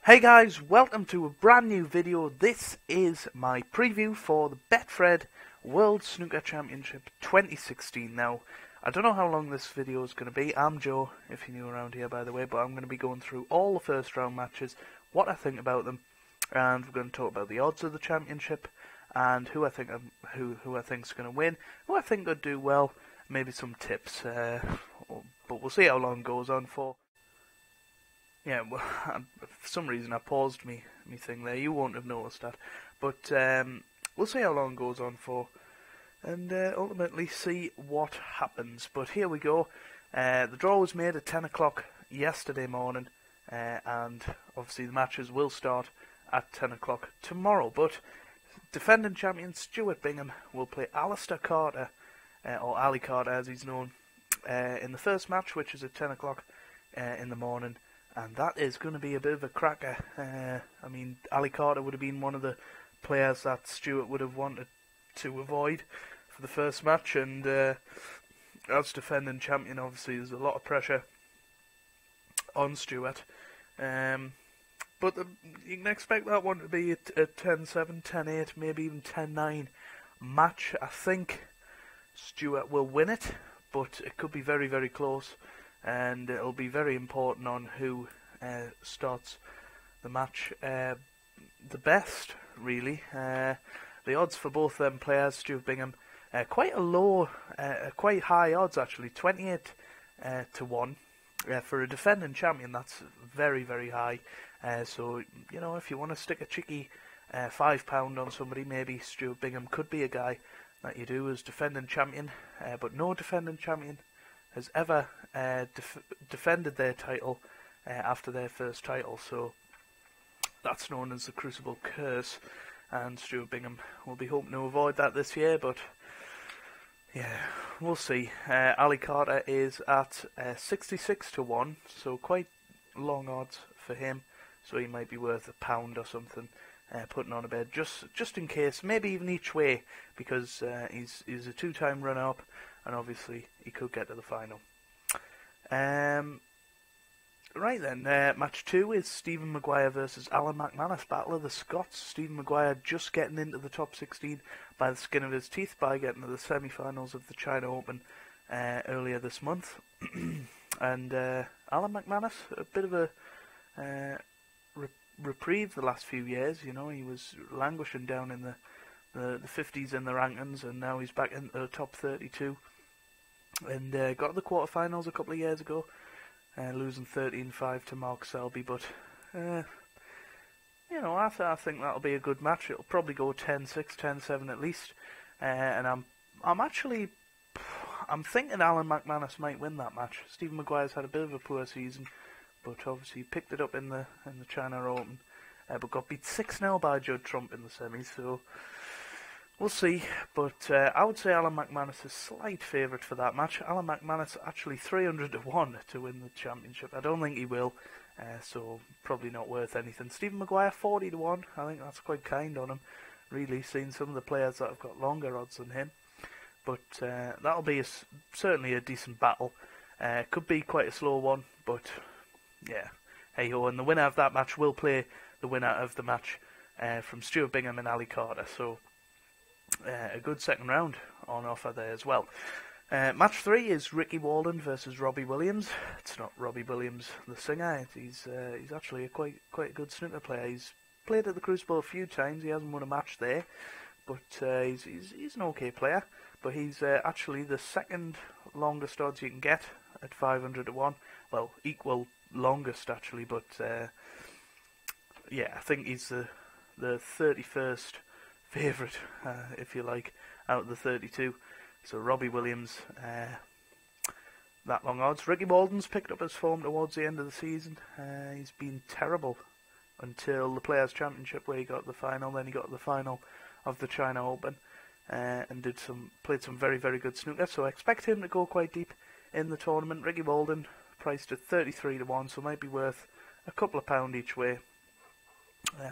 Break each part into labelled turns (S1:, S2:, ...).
S1: Hey guys, welcome to a brand new video. This is my preview for the Betfred World Snooker Championship 2016. Now, I don't know how long this video is going to be. I'm Joe, if you're new around here by the way, but I'm going to be going through all the first round matches, what I think about them, and we're going to talk about the odds of the championship, and who I think is going to win, who I think could do well, maybe some tips, but we'll see how long it goes on for. Yeah, well, for some reason I paused me thing there. You won't have noticed that, but we'll see how long it goes on for, and ultimately see what happens. But here we go. The draw was made at 10 o'clock yesterday morning, and obviously the matches will start at 10 o'clock tomorrow. But defending champion Stuart Bingham will play Alistair Carter, or Ali Carter as he's known, in the first match, which is at 10 o'clock in the morning. And that is going to be a bit of a cracker. I mean, Ali Carter would have been one of the players that Stuart would have wanted to avoid for the first match. And as defending champion, obviously, there's a lot of pressure on Stuart. But you can expect that one to be a 10-7, 10-8, maybe even 10-9 match. I think Stuart will win it, but it could be very, very close. And it'll be very important on who starts the match the best, really. The odds for both them players, Stuart Bingham, quite high odds actually, 28 to 1. For a defending champion, that's very, very high. So, you know, if you want to stick a cheeky £5 on somebody, maybe Stuart Bingham could be a guy that you do as defending champion. But no defending champion has ever defended their title after their first title, so that's known as the Crucible Curse, and Stuart Bingham will be hoping to avoid that this year, but yeah, we'll see. Ali Carter is at 66 to 1, so quite long odds for him, so he might be worth £1 or something, putting on a bed, just in case, maybe even each way, because he's a two-time runner-up, and obviously he could get to the final. Right then, match 2 is Stephen Maguire versus Alan McManus, Battle of the Scots. Stephen Maguire just getting into the top 16 by the skin of his teeth by getting to the semi-finals of the China Open earlier this month. And Alan McManus, a bit of a reprieve the last few years. You know, he was languishing down in the 50s in the rankings, and now he's back in the top 32. And got to the quarterfinals a couple of years ago, losing 13-5 to Mark Selby. But you know, I think that'll be a good match. It'll probably go 10-6, 10-7 at least. And I'm thinking Alan McManus might win that match. Stephen Maguire's had a bit of a poor season, but obviously picked it up in the China Open, but got beat 6-0 by Judd Trump in the semis. So we'll see, but I would say Alan McManus is slight favourite for that match. Alan McManus actually 300 to 1 to win the championship. I don't think he will, so probably not worth anything. Stephen Maguire 40 to 1. I think that's quite kind on him, really, seeing some of the players that have got longer odds than him. But that'll be certainly a decent battle. Could be quite a slow one, but yeah, hey ho. And the winner of that match will play the winner of the match from Stuart Bingham and Ali Carter. So a good second round on offer there as well. Match 3 is Ricky Walden versus Robbie Williams. It's not Robbie Williams the singer. He's actually a quite a good snooker player. He's played at the Crucible a few times. He hasn't won a match there, but he's an okay player. But he's actually the second longest odds you can get at 500 to 1. Well, equal longest actually, but yeah, I think he's the 31st favourite, if you like, out of the 32. So Robbie Williams, that long odds. Ricky Walden's picked up his form towards the end of the season. He's been terrible until the Players' Championship, where he got to the final. Then he got to the final of the China Open, and played some very, very good snooker. So I expect him to go quite deep in the tournament. Ricky Walden priced at 33 to 1, so might be worth a couple of pound each way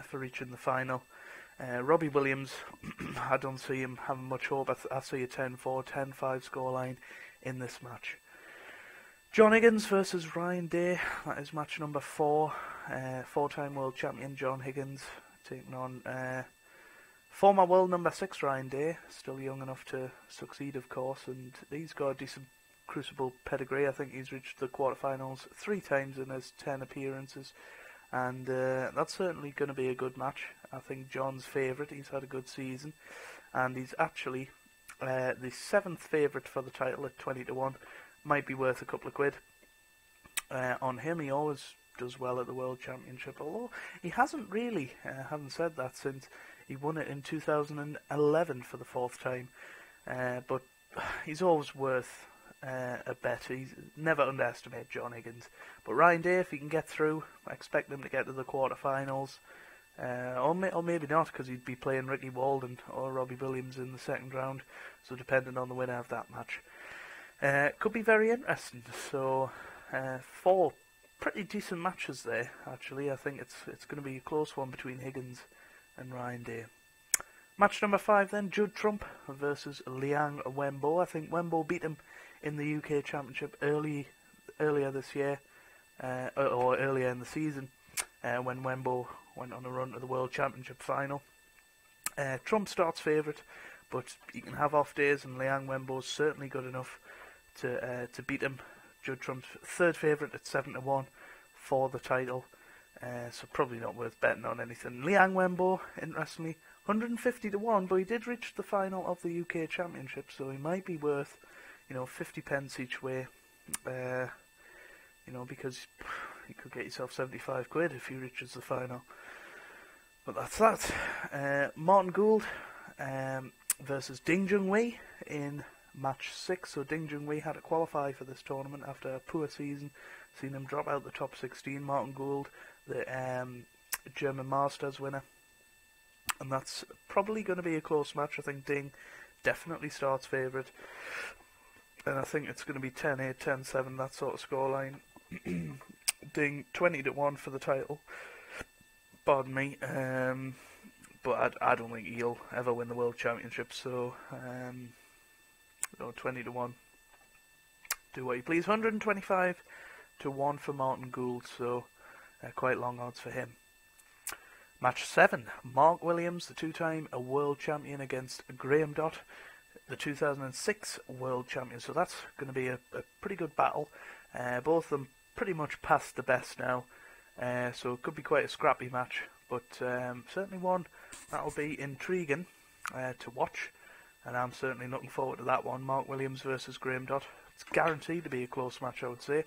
S1: for reaching the final. Robbie Williams, I don't see him having much hope. I see a 10-4, 10-5 scoreline in this match. John Higgins versus Ryan Day. That is match number 4. 4-time world champion John Higgins taking on former world number 6 Ryan Day, still young enough to succeed, of course, and he's got a decent Crucible pedigree. I think he's reached the quarterfinals 3 times in his 10 appearances, and that's certainly going to be a good match. I think John's favourite. He's had a good season, and he's actually the 7th favourite for the title at 20-1. Might be worth a couple of quid on him. He always does well at the World Championship, although he hasn't really, haven't said that since he won it in 2011 for the 4th time. But he's always worth a bet. He's never underestimate John Higgins. But Ryan Day, if he can get through, I expect him to get to the quarterfinals. Or maybe not, because he'd be playing Ricky Walden or Robbie Williams in the 2nd round. So depending on the winner of that match. Could be very interesting. So 4 pretty decent matches there, actually. I think it's going to be a close one between Higgins and Ryan Day. Match number 5 then, Judd Trump versus Liang Wenbo. I think Wenbo beat him in the UK Championship earlier this year, or earlier in the season, when Wenbo went on a run to the World Championship final. Trump starts favourite, but you can have off days, and Liang Wenbo's certainly good enough to beat him. Judd Trump's 3rd favourite at 7-1 for the title, so probably not worth betting on anything. Liang Wenbo, interestingly, 150-1, but he did reach the final of the UK Championship, so he might be worth, 50 pence each way, because you could get yourself 75 quid if he reaches the final. But that's that. Martin Gould versus Ding Junhui in match 6. So Ding Junhui had to qualify for this tournament after a poor season, seen him drop out the top 16. Martin Gould, the German Masters winner, and that's probably going to be a close match. I think Ding definitely starts favourite, and I think it's going to be 10-8, 10-7, that sort of scoreline. Ding 20-1 for the title, pardon me, but I don't think he'll ever win the World Championship, so 20-1, do what you please. 125-1 for Martin Gould, so quite long odds for him. Match 7, Mark Williams, the 2-time world champion, against Graham Dott, the 2006 world champion. So that's going to be a pretty good battle. Both of them pretty much past the best now, so it could be quite a scrappy match, but certainly one that'll be intriguing to watch, and I'm certainly looking forward to that one. Mark Williams versus Graham Dott. It's guaranteed to be a close match, I would say.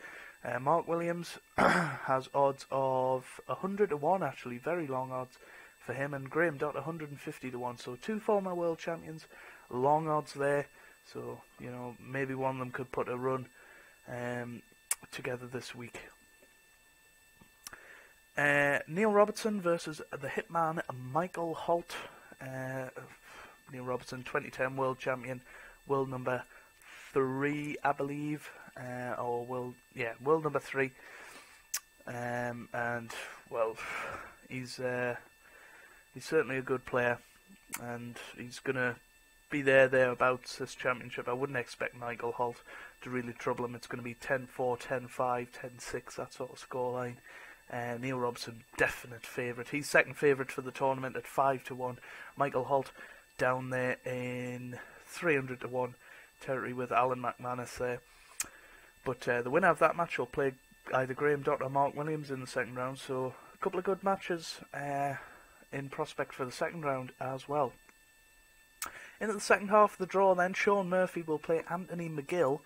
S1: Mark Williams has odds of 100-1, actually, very long odds for him, and Graham Dott 150-1. So 2 former world champions, long odds there. So maybe one of them could put a run together this week. Neil Robertson versus the Hitman Michael Holt. Neil Robertson, 2010 world champion, world number 3, I believe, world number 3, and well, he's certainly a good player, and he's gonna be thereabouts this championship. I wouldn't expect Michael Holt to really trouble him. It's going to be 10-4, 10-5, 10-6, that sort of scoreline. Neil Robertson, definite favourite. He's 2nd favourite for the tournament at 5-1. Michael Holt down there in 300-1 territory with Alan McManus there. But the winner of that match will play either Graham Dott or Mark Williams in the 2nd round. So a couple of good matches in prospect for the 2nd round as well. Into the 2nd half of the draw then, Sean Murphy will play Anthony McGill.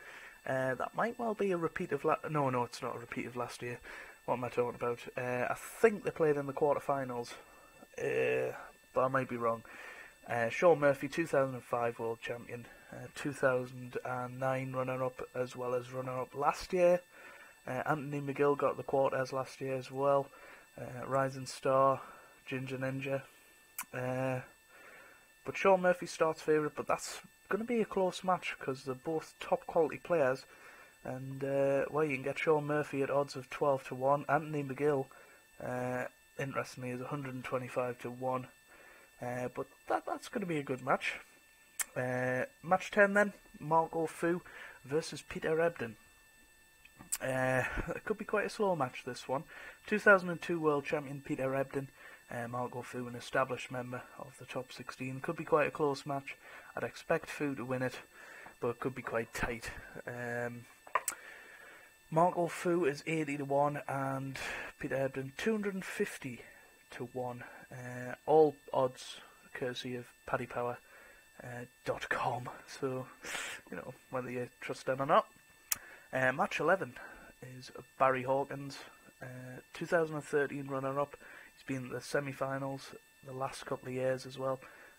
S1: That might well be a repeat of no, it's not a repeat of last year. What am I talking about? I think they played in the quarterfinals, but I might be wrong. Sean Murphy, 2005 world champion, 2009 runner-up, as well as runner-up last year. Anthony McGill got the quarters last year as well. Rising Star, Ginger Ninja. But Sean Murphy starts favourite, but that's going to be a close match because they're both top quality players. And well, you can get Sean Murphy at odds of 12-1. Anthony McGill, interestingly, is 125-1. But that's going to be a good match. Match 10 then, Marco Fu versus Peter Ebden. It could be quite a slow match, this one. 2002 World Champion Peter Ebdon, Marco Fu, an established member of the top 16. Could be quite a close match. I'd expect Fu to win it, but it could be quite tight. Marco Fu is 80 to 1 and Peter Ebdon 250 to 1. All odds courtesy of paddypower.com. So, you know, whether you trust them or not. Match 11 is Barry Hawkins, 2013 runner-up. He's been in the semi-finals the last couple of years as well.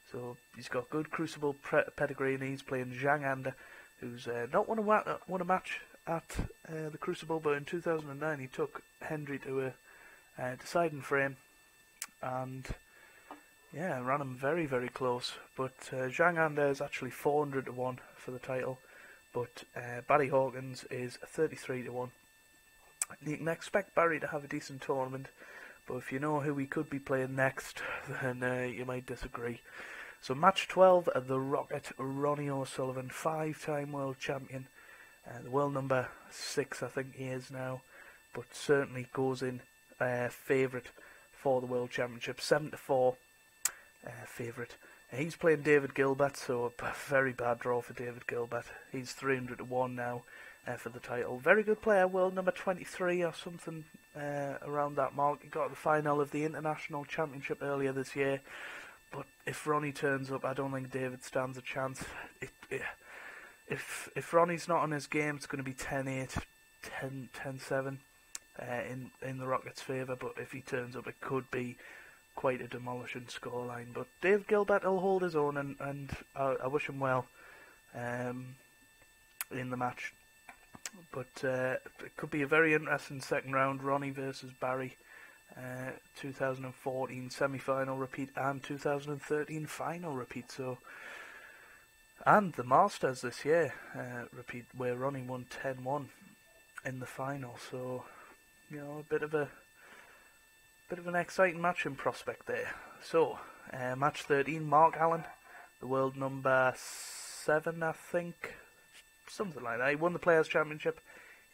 S1: So he's got good Crucible pedigree, and he's playing Zhang Anda, who's not won a match at the Crucible, but in 2009 he took Hendry to a deciding frame, and yeah, ran him very, very close. But Zhang Anda is actually 400 to 1 for the title, but Barry Hawkins is 33 to 1. You can expect Barry to have a decent tournament, but if you know who he could be playing next, then you might disagree. So match 12, the Rocket Ronnie OSullivan, 5-time world champion. The world number 6, I think he is now, but certainly goes in favourite for the World Championship, 7-4 favourite. He's playing David Gilbert, so a very bad draw for David Gilbert. He's 300 to 1 now for the title. Very good player, world number 23 or something around that mark. He got to the final of the International Championship earlier this year, but if Ronnie turns up, I don't think David stands a chance. If Ronnie's not on his game, it's going to be 10-8, 10-7 in the Rockets' favour, but if he turns up, it could be quite a demolishing scoreline. But Dave Gilbert will hold his own, and I wish him well in the match. But it could be a very interesting second round. Ronnie versus Barry, 2014 semi-final repeat and 2013 final repeat. So, and the Masters this year repeat, where Ronnie won 10-1 in the final. So, you know, a bit of an exciting match in prospect there. So, match 13, Mark Allen, the world number 7, I think, something like that. He won the Players' Championship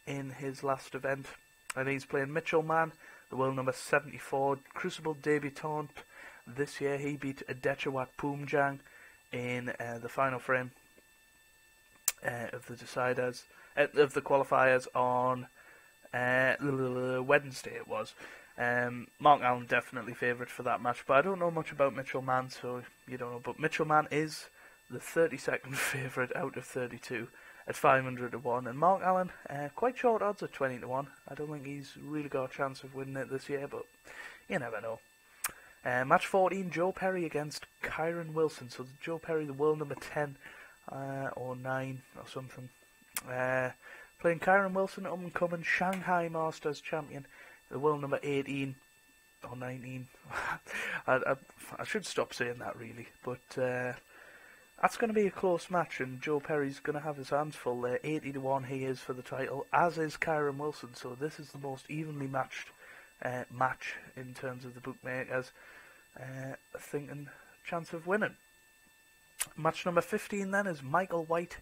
S1: in his last event, and he's playing Mitchell Mann, the world number 74, Crucible debutant this year. He beat Adechawat Poomjang in the final frame of the deciders, of the qualifiers on Wednesday it was. Mark Allen definitely favourite for that match, but I don't know much about Mitchell Mann, so you don't know. But Mitchell Mann is the 32nd favourite out of 32 at 500 to 1, and Mark Allen quite short odds at 20 to 1. I don't think he's really got a chance of winning it this year, but you never know. Match 14, Joe Perry against Kyron Wilson. So Joe Perry, the world number 10 or 9 or something, playing Kyron Wilson, up-and-coming Shanghai Masters champion, the world number 18 or 19. I should stop saying that really, but that's going to be a close match, and Joe Perry's going to have his hands full there. 80 to 1 he is for the title, as is Kyron Wilson. So this is the most evenly matched match in terms of the bookmakers thinking chance of winning. Match number 15 then is Michael White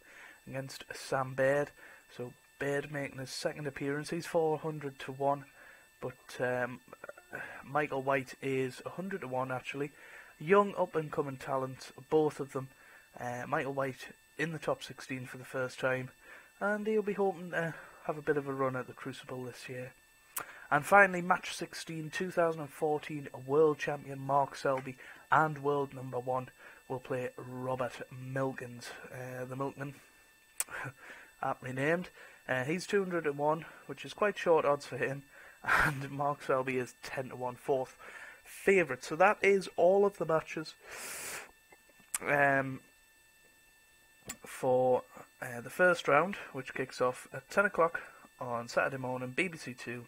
S1: against Sam Baird. So Baird making his second appearance. He's 400 to 1, but Michael White is 100 to 1 actually. Young up-and-coming talents, both of them. Michael White in the top 16 for the first time, and he'll be hoping to have a bit of a run at the Crucible this year. And finally, match 16, 2014 world champion Mark Selby and world number 1 will play Robert Milkins, the Milkman, aptly named. He's 200 to 1, which is quite short odds for him, and Mark Selby is 10 to 1, fourth favourite. So that is all of the matches for the first round, which kicks off at 10 o'clock on Saturday morning, BBC 2.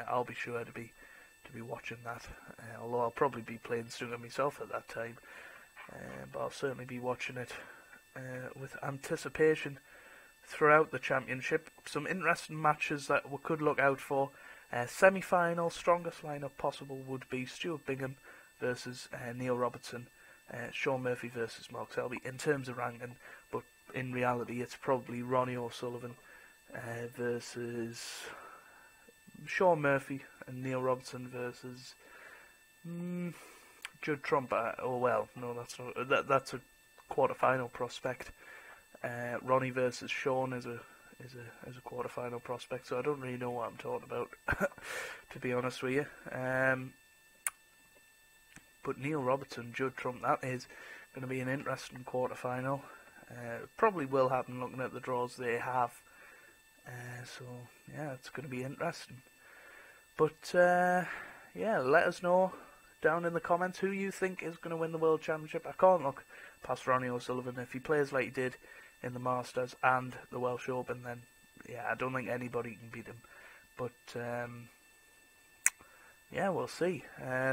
S1: I'll be sure to be watching that, although I'll probably be playing snooker myself at that time, but I'll certainly be watching it with anticipation throughout the championship. Some interesting matches that we could look out for. Semi-final, strongest lineup possible would be Stuart Bingham versus Neil Robertson, Sean Murphy versus Mark Selby in terms of ranking, but in reality it's probably Ronnie OSullivan versus Sean Murphy, and Neil Robertson versus Judd Trump. Oh well, no, that's a quarter-final prospect. Ronnie versus Sean is a quarter-final prospect, so I don't really know what I'm talking about, to be honest with you. But Neil Robertson, Judd Trump, that is going to be an interesting quarter-final. Probably will happen looking at the draws they have. So, yeah, it's going to be interesting. But, yeah, let us know down in the comments who you think is going to win the World Championship. I can't look past Ronnie OSullivan. If he plays like he did in the Masters and the Welsh Open, then, yeah, I don't think anybody can beat him. But, yeah, we'll see.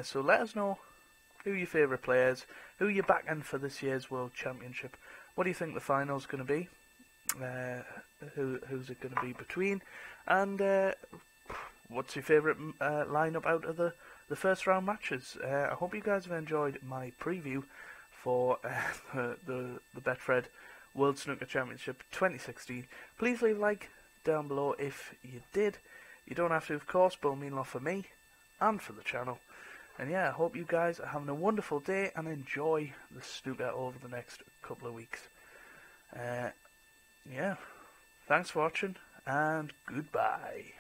S1: So let us know who are your favourite players, who are you backing for this year's World Championship. What do you think the final's going to be? Who's it going to be between? And what's your favourite lineup out of the first round matches? I hope you guys have enjoyed my preview for the Betfred World Snooker Championship 2016. Please leave a like down below if you did. You don't have to, of course, but it'll mean a lot for me and for the channel. And yeah, I hope you guys are having a wonderful day and enjoy the snooker over the next couple of weeks. Yeah, thanks for watching and goodbye.